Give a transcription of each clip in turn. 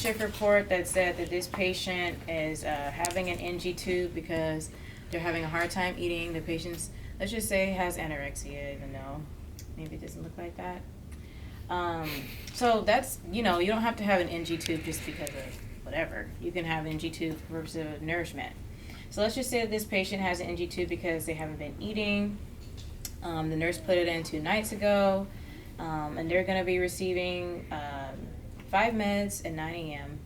shift report that said that this patient is having an NG tube because they're having a hard time eating. The patient's, let's just say, has anorexia, even though maybe it doesn't look like that. So that's, you know, you don't have to have an NG tube just because of whatever. You can have NG tube for purposes of nourishment. So let's just say that this patient has an NG tube because they haven't been eating. The nurse put it in 2 nights ago, and they're going to be receiving 5 meds at 9 a.m.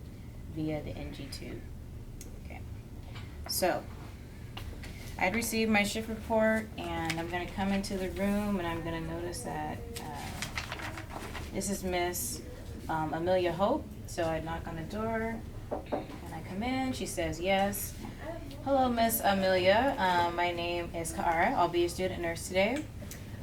via the NG tube. Okay. So I'd received my shift report, and I'm going to come into the room, and I'm going to notice that this is Miss Amelia Hope. So I knock on the door, and I come in. She says yes. Hello, Miss Amelia. My name is Kaara. I'll be a student nurse today.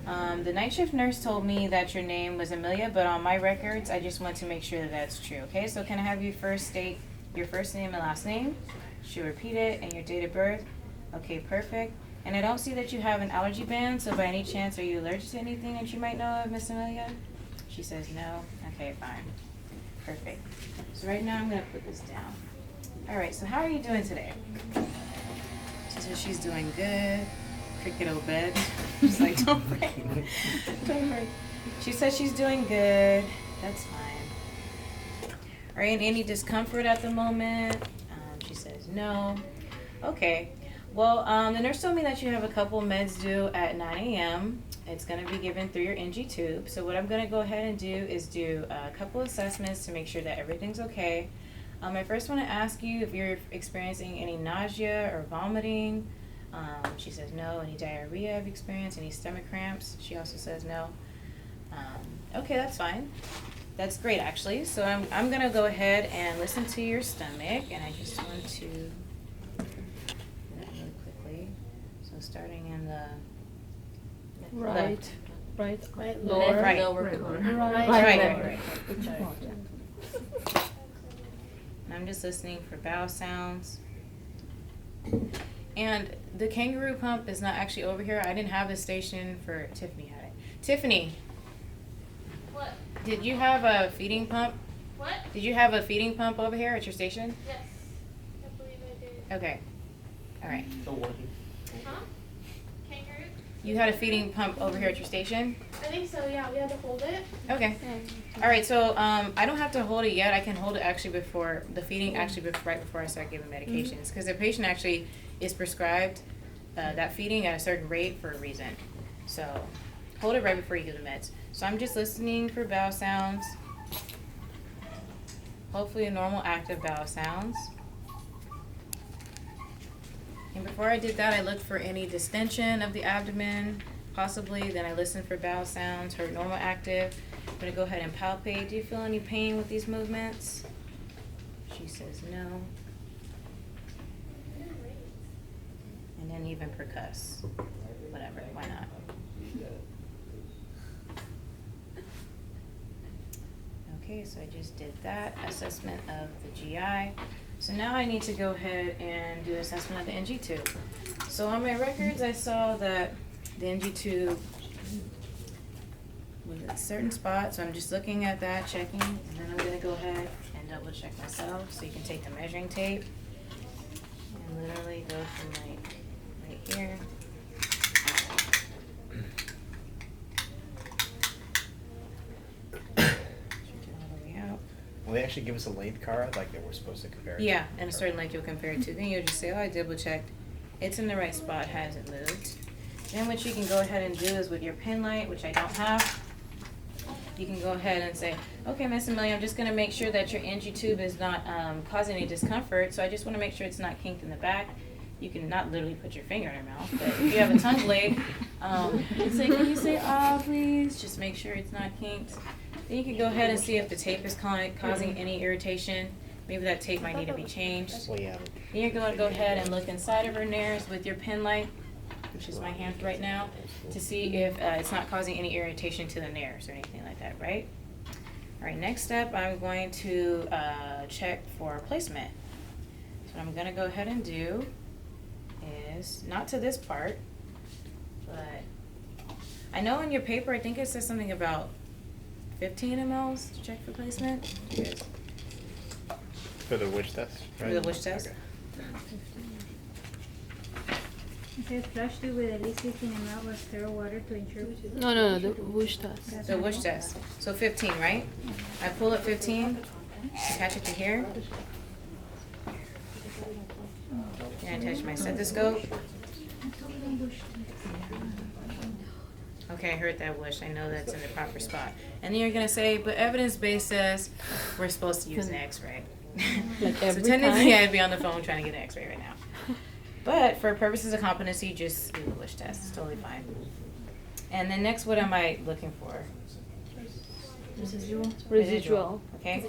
The night shift nurse told me that your name was Amelia, but on my records, I just want to make sure that that's true. Okay, so can I have you first state your first name and last name? She'll repeat it, and your date of birth. Okay, perfect. And I don't see that you have an allergy band, so by any chance, are you allergic to anything that you might know of, Miss Amelia? She says no. Okay, fine. Perfect. So right now, I'm going to put this down. All right, so how are you doing today? She says she's doing good. Cricket Obed. She's like, don't break. Don't break. She says she's doing good. That's fine. Are you in any discomfort at the moment? She says no. Okay. Well, the nurse told me that you have a couple meds due at 9 a.m. It's going to be given through your NG tube. So what I'm going to go ahead and do is do a couple assessments to make sure that everything's okay. I first want to ask you if you're experiencing any nausea or vomiting. She says no. Any diarrhea I've experienced? Any stomach cramps? She also says no. Okay, that's fine. That's great, actually. So I'm going to go ahead and listen to your stomach, and I just want to do that really quickly. So starting in the left. Right, Lower, right. Right. And I'm just listening for bowel sounds. And the kangaroo pump is not actually over here. I didn't have the station for Tiffany had it. Tiffany, What? did you have a feeding pump? What? Did you have a feeding pump over here at your station? Yes. I believe I did. Okay. All right. Still working. Huh? Kangaroo? You had a feeding pump over here at your station? I think so, yeah. We had to hold it. Okay. All right, so I don't have to hold it yet. I can hold it actually before the feeding, right before I start giving medications, because the patient actually is prescribed that feeding at a certain rate for a reason. So hold it right before you give the meds. So I'm just listening for bowel sounds. Hopefully normal active bowel sounds. And before I did that, I looked for any distension of the abdomen, possibly. Then I listened for bowel sounds, heard normal active. I'm going to go ahead and palpate. Do you feel any pain with these movements? She says no. And then even percuss. Whatever, why not? Okay, so I just did that assessment of the GI. So now I need to go ahead and do assessment of the NG tube. So on my records, I saw that the NG tube was at a certain spot. So I'm just looking at that, checking, and then I'm going to go ahead and double check myself. So you can take the measuring tape and literally go from like right here. Will they actually give us a length card like that we're supposed to compare it to? Yeah, and a certain length you'll compare it to. Then you'll just say, oh, I double checked. It's in the right spot, hasn't moved. Then what you can go ahead and do is with your pen light, which I don't have, you can go ahead and say, okay, Miss Amelia, I'm just going to make sure that your NG tube is not causing any discomfort. So I just want to make sure it's not kinked in the back. You can not literally put your finger in your mouth, but if you have a tongue blade, say, can you say, oh, please? Just make sure it's not kinked. Then you can go ahead and see if the tape is causing any irritation. Maybe that tape might need to be changed. Well, yeah. Then you're going to go ahead and look inside of her nares with your pen light, which is my hand right now, to see if it's not causing any irritation to the nares or anything like that, right? All right, next step, I'm going to check for placement. So what I'm going to go ahead and do is, not to this part, but I know in your paper, I think it says something about 15 mLs to check for placement. For the witch test, For right? the witch test. Okay. It says flush tube with at least 15 ml of sterile water to ensure. No, the whoosh test. That's So not witch it? test. So 15, right? I pull up 15, attach it to here. And I attach my stethoscope. Okay, I heard that whoosh. I know that's in the proper spot. And then you're gonna say, but evidence-based says we're supposed to use an X-ray. Like So every technically, time? I'd be on the phone trying to get an X-ray right now. But for purposes of competency, just do the whoosh test. It's totally fine. And then next, what am I looking for? Residual. Okay.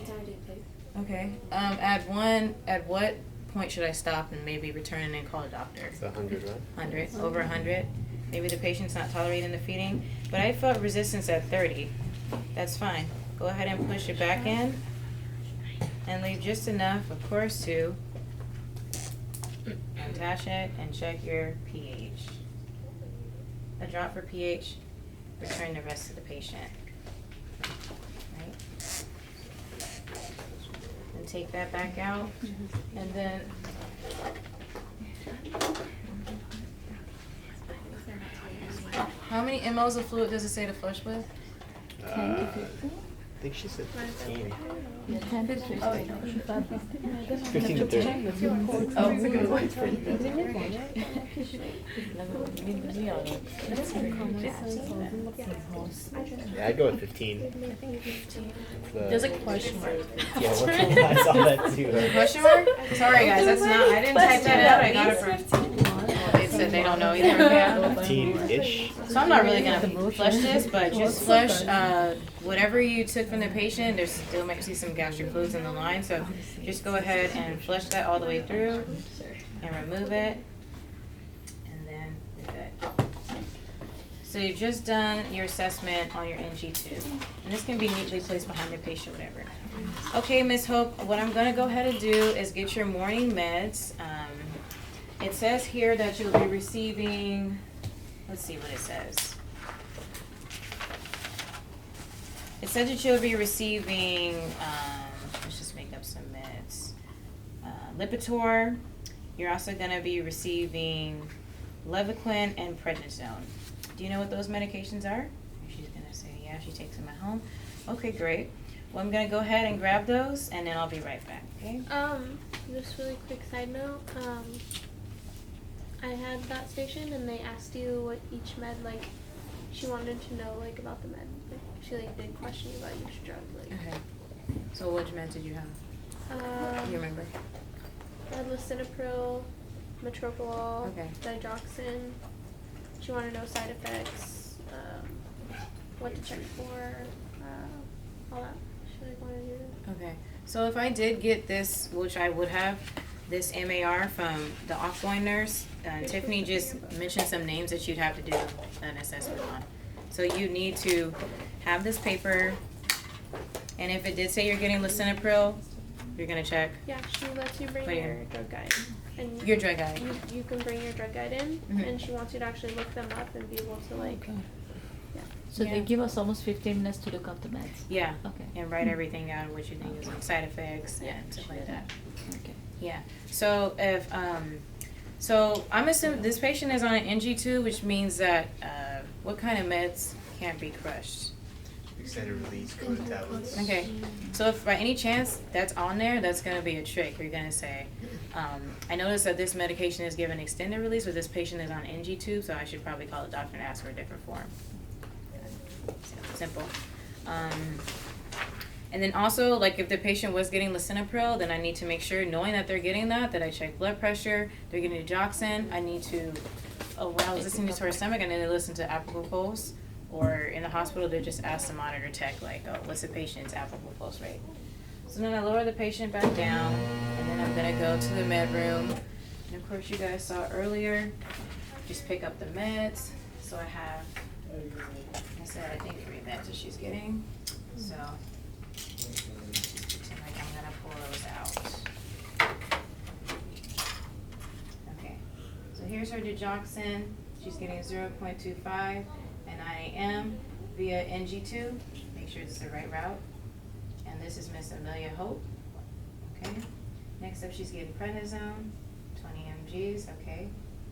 Okay. At what point should I stop and maybe return and call a doctor? It's 100, right? 100, over 100. Maybe the patient's not tolerating the feeding, but I felt resistance at 30. That's fine. Go ahead and push it back in and leave just enough, of course, to attach it and check your pH. A drop for pH, return the rest to the patient. Right? And take that back out, and then how many mLs of fluid does it say to flush with? 10 to 15? I think she said 15. Yeah, 10 to 15. 15 to 30. Yeah, I'd go with 15. There's a question mark. Yeah, I saw that too. Question mark? Sorry guys, that's not, I didn't type that out, I got it from. Well, they said they don't know either. Yeah. 15-ish. So I'm not really gonna flush this, but just flush, whatever you took from the patient, there's still might see some gastric fluids in the line, so just go ahead and flush that all the way through and remove it. And then you're good. So you've just done your assessment on your NG2. And this can be neatly placed behind the patient, whatever. Okay, Ms. Hope, what I'm gonna go ahead and do is get your morning meds. It says here that you'll be receiving, let's see what it says. It says that you'll be receiving, let's just make up some meds. Lipitor. You're also gonna be receiving Levaquin and prednisone. Do you know what those medications are? She's gonna say, yeah, she takes them at home. Okay, great. Well, I'm gonna go ahead and grab those, and then I'll be right back, okay? Just really quick side note, I had that station and they asked you what each med, like, she wanted to know, like, about the med. Like, she, like, did question you about each drug, like. Okay. So which meds did you have? Do you remember? I had lisinopril, metoprolol, Okay. digoxin. She wanted to know side effects, what to check for, all that. She, like, wanted you to. Okay. So if I did get this, which I would have, this MAR from the outgoing nurse, Tiffany just mentioned some names that you'd have to do an assessment on. So you need to have this paper, and if it did say you're getting lisinopril, you're gonna check Yeah, she lets you bring But yeah. your drug guide. And your drug guide. you can bring your drug guide in, Mhm. and she wants you to actually look them up and be able to, like, yeah. So Yeah. they give us almost 15 minutes to look up the meds. Yeah. Okay. And write everything out, what you think is like side effects and stuff like that. Okay. Yeah. So if so I'm assuming this patient is on an NG2, which means that what kind of meds can't be crushed? Extended release coated tablets. Okay. So if by any chance that's on there, that's gonna be a trick. You're gonna say, I noticed that this medication is given extended release, but this patient is on NG2, so I should probably call the doctor and ask for a different form. Simple. And then also, like, if the patient was getting lisinopril, then I need to make sure, knowing that they're getting that I check blood pressure. They're getting digoxin. I need to, when I was listening to her stomach, I need to listen to Apple Pulse. Or in the hospital, they just ask the monitor tech, like, oh, what's the patient's Apple Pulse rate? So then I lower the patient back down, and then I'm gonna go to the med room. And of course, you guys saw earlier, just pick up the meds. So I have, I said, I think 3 meds that she's getting. So like I'm gonna pull those out. Okay, so here's her digoxin. She's getting 0.25 at 9 a.m. via NG2. Make sure it's the right route. And this is Miss Amelia Hope. Okay. Next up, she's getting prednisone, 20 mgs. Okay,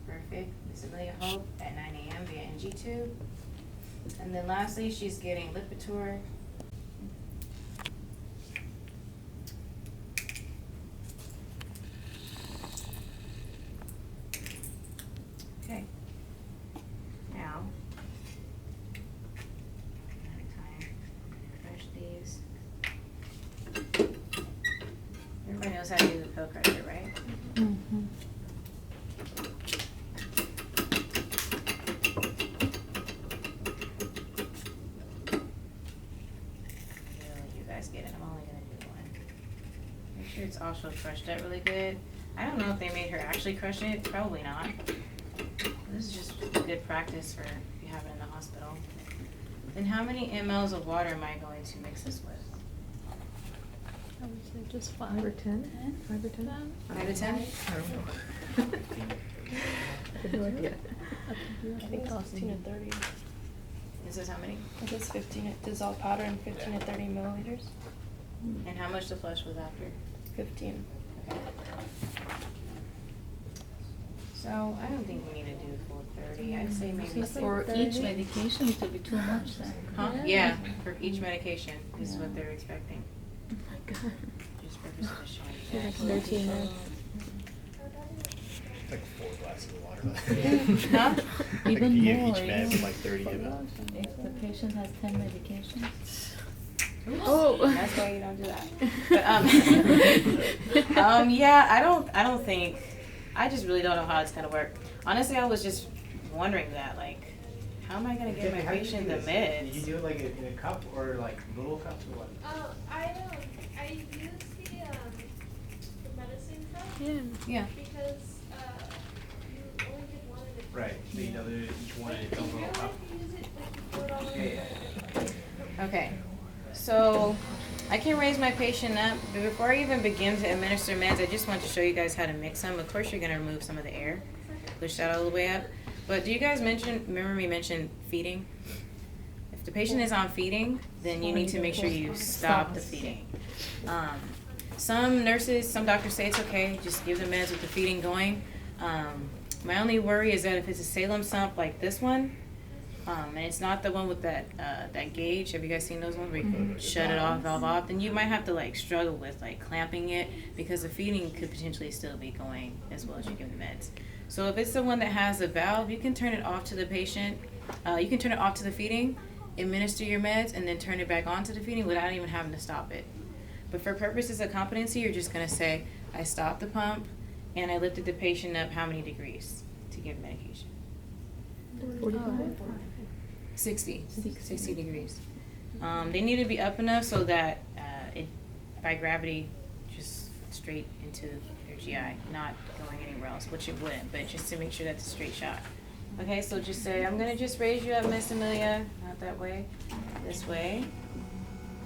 perfect. Miss Amelia Hope at 9 a.m. via NG tube. And then lastly, she's getting Lipitor. Okay. Now, crush these. Everybody knows how to use a pill crusher, right? Mm-hmm. You guys get it. I'm only gonna do one. Make sure it's also crushed out really good. I don't know if they made her actually crush it. Probably not. This is just good practice for if you have it in the hospital. Then how many mLs of water am I going to mix this with? I would say just 5 or 10? 5 or 10? 5 to 10? I don't know. I have no idea. I think it's 15 to 30. This is how many? I guess 15 dissolved powder and 15 to 30 milliliters. And how much the flush was after? 15. Okay. So I don't think we need to do full 30. I'd say maybe So for 30. each medication, it will be too much then. Huh? Yeah, for each medication is what they're expecting. Oh my God. Just purpose of showing you Like guys. 13 minutes. Like 4 glasses of water. Huh? Like Even if you give more, each med yeah. like 30 ml. If the patient has 10 medications. Oh. That's why you don't do that. But, yeah, I don't think, I just really don't know how it's gonna work. Honestly, I was just wondering that, like, how am I gonna give my How do you patient do the this? meds? Did you do it like in a cup or like little cups or what? I use the medicine cup Yeah. because you only get one at a time. Right, so you know that each one in its own little cup. Use it like you pour it all in. Okay, so I can raise my patient up, but before I even begin to administer meds, I just want to show you guys how to mix them. Of course, you're gonna remove some of the air, push that all the way up. But do you guys remember me mention feeding? If the patient is on feeding, then you need to make sure you stop the feeding. Some nurses, some doctors say it's okay, just give the meds with the feeding going. My only worry is that if it's a Salem sump like this one, and it's not the one with that gauge. Have you guys seen those ones where you can shut it off, valve off? Then you might have to like struggle with like clamping it because the feeding could potentially still be going as well as you give the meds. So if it's the one that has a valve, you can turn it off to the patient. You can turn it off to the feeding, administer your meds, and then turn it back on to the feeding without even having to stop it. But for purposes of competency, you're just gonna say, I stopped the pump and I lifted the patient up how many degrees to give medication? 45? 60 degrees. They need to be up enough so that it, by gravity, just straight into their GI, not going anywhere else, which it wouldn't, but just to make sure that's a straight shot. Okay, so just say, I'm gonna just raise you up, Miss Amelia, not that way, this way.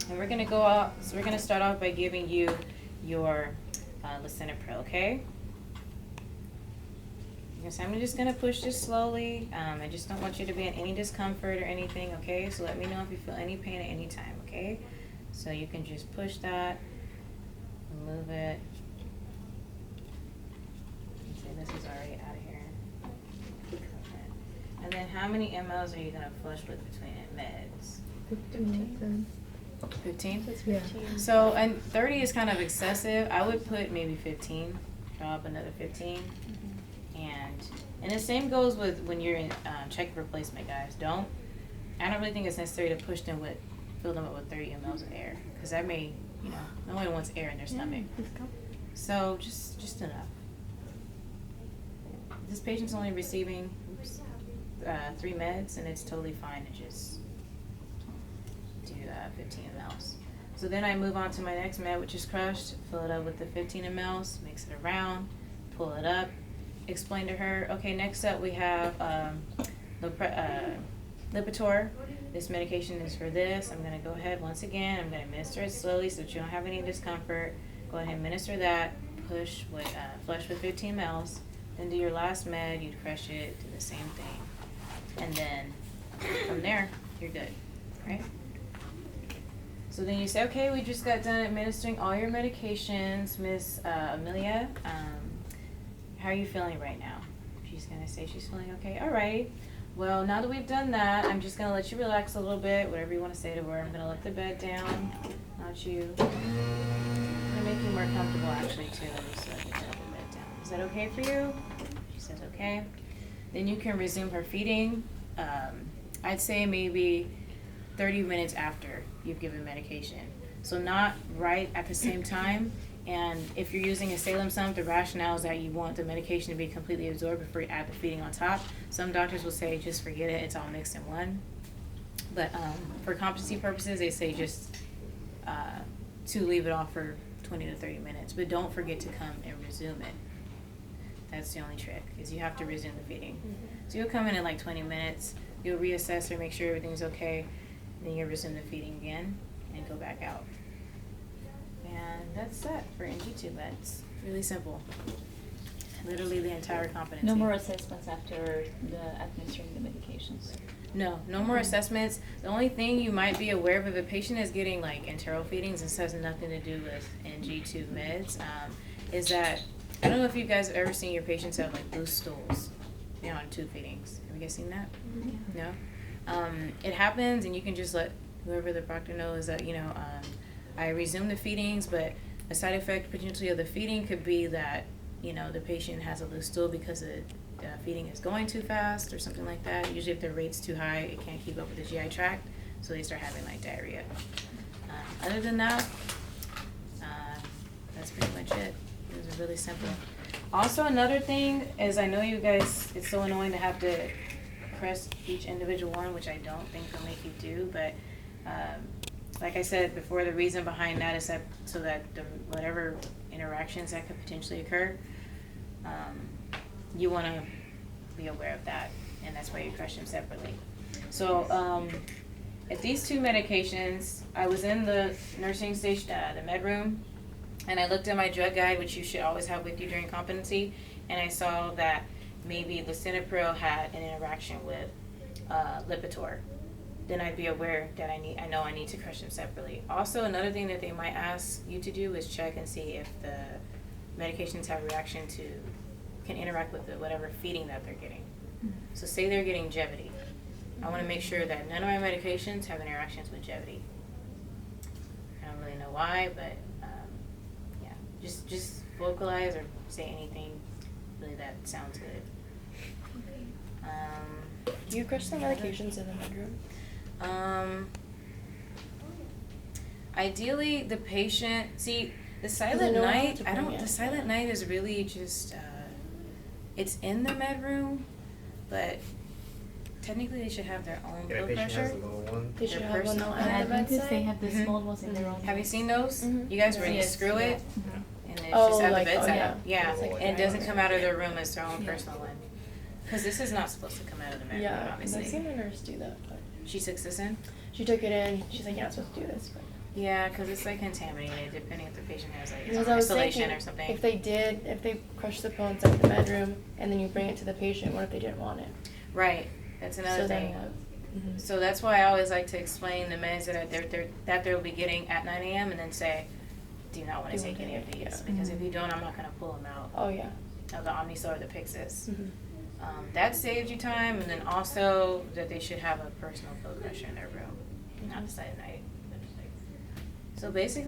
And we're gonna go out, so we're gonna start off by giving you your lisinopril, okay? Yes, I'm just gonna push this slowly. I just don't want you to be in any discomfort or anything, okay? So let me know if you feel any pain at any time, okay? So you can just push that, remove it. And say this is already out of here. And then how many mLs are you gonna flush with between meds? 15. 15? That's Yeah. 15. So, and 30 is kind of excessive. I would put maybe 15, drop another 15. And the same goes with when you're in check replacement, guys. I don't really think it's necessary to push them with, fill them up with 30 mLs of air. Because that may, no one wants air in their stomach. So, just enough. This patient's only receiving 3 meds, and it's totally fine to just do 15 mLs. So then I move on to my next med, which is crushed. Fill it up with the 15 mLs, mix it around, pull it up, explain to her, okay, next up we have Lipitor. This medication is for this. I'm going to go ahead once again. I'm going to administer it slowly so that you don't have any discomfort. Go ahead and administer that. Flush with 15 mLs. Then do your last med. You'd crush it. Do the same thing. And then from there, you're good, right? So then you say, okay, we just got done administering all your medications, Miss Amelia. How are you feeling right now? She's gonna say she's feeling okay. All right. Well, now that we've done that, I'm just gonna let you relax a little bit. Whatever you want to say to her. I'm gonna let the bed down. Not you. I'm gonna make you more comfortable, actually, too. So I can let the bed down. Is that okay for you? She says okay. Then you can resume her feeding. I'd say maybe 30 minutes after you've given medication. So not right at the same time. And if you're using a Salem sump, the rationale is that you want the medication to be completely absorbed before you add the feeding on top. Some doctors will say just forget it, it's all mixed in one. But for competency purposes, they say just to leave it off for 20 to 30 minutes. But don't forget to come and resume it. That's the only trick, is you have to resume the feeding. So you'll come in like 20 minutes, you'll reassess her, make sure everything's okay, then you'll resume the feeding again and go back out. And that's that for NG2 meds. Really simple. Literally the entire competency. No more assessments after the administering the medications. No more assessments. The only thing you might be aware of if a patient is getting like enteral feedings, this has nothing to do with NG2 meds, is that, I don't know if you guys have ever seen your patients have like loose stools, on tube feedings. Have you guys seen that? Mm-hmm. No? It happens, and you can just let whoever the proctor knows that, I resume the feedings, but a side effect potentially of the feeding could be that, the patient has a loose stool because the feeding is going too fast or something like that. Usually if the rate's too high, it can't keep up with the GI tract, so they start having like diarrhea. Other than that, that's pretty much it. It was really simple. Also, another thing is, I know you guys, it's so annoying to have to press each individual one, which I don't think they'll make you do, but like I said before, the reason behind that is that so that whatever interactions that could potentially occur, you want to be aware of that, and that's why you crush them separately. So at these two medications, I was in the nursing station, the med room, and I looked at my drug guide, which you should always have with you during competency, and I saw that maybe lisinopril had an interaction with Lipitor. Then I'd be aware that I know I need to crush them separately. Also, another thing that they might ask you to do is check and see if the medications have reaction to, can interact with whatever feeding that they're getting. So say they're getting Jevity. I want to make sure that none of my medications have interactions with Jevity. I don't really know why, but yeah, just vocalize or say anything really that sounds good. Do you crush the medications in the bedroom? Ideally the patient, see, the silent no one night, wants to bring it. the silent night is really just, it's in the med room, but technically they should have their own Yeah, blood patient has pressure. the little one. They should Their have one personal at And the I noticed they bedside. have the Mhm. small ones in their own. Have you seen those? Mhm. You guys where you Yes, screw it? yeah. And it's Oh, just at like, the oh, bedside? yeah. Yeah, Like and it doesn't that. come out of their room as their own Yeah. personal one. Cause this is not supposed to come out of the med room, Yeah, obviously. I've seen a nurse do that, but She took this in? she took it in. She's like, "You're not supposed to do this." But Yeah, cause it's like contaminated depending if the patient has like because I was isolation thinking, or something. if they crushed the pill inside the bedroom and then you bring it to the patient, what if they didn't want it? Right, that's another So then thing. what? Mhm. So that's why I always like to explain the meds that they'll be getting at 9 a.m. and then say, do you not want Do to you take want any to of take it? these? Yeah. Because if you don't, I'm not going to pull them out Oh yeah. of the Omnicell or the Pyxis. Mhm. That saves you time, and then also that they should have a personal pill crusher in their room, not the side of night. So basically,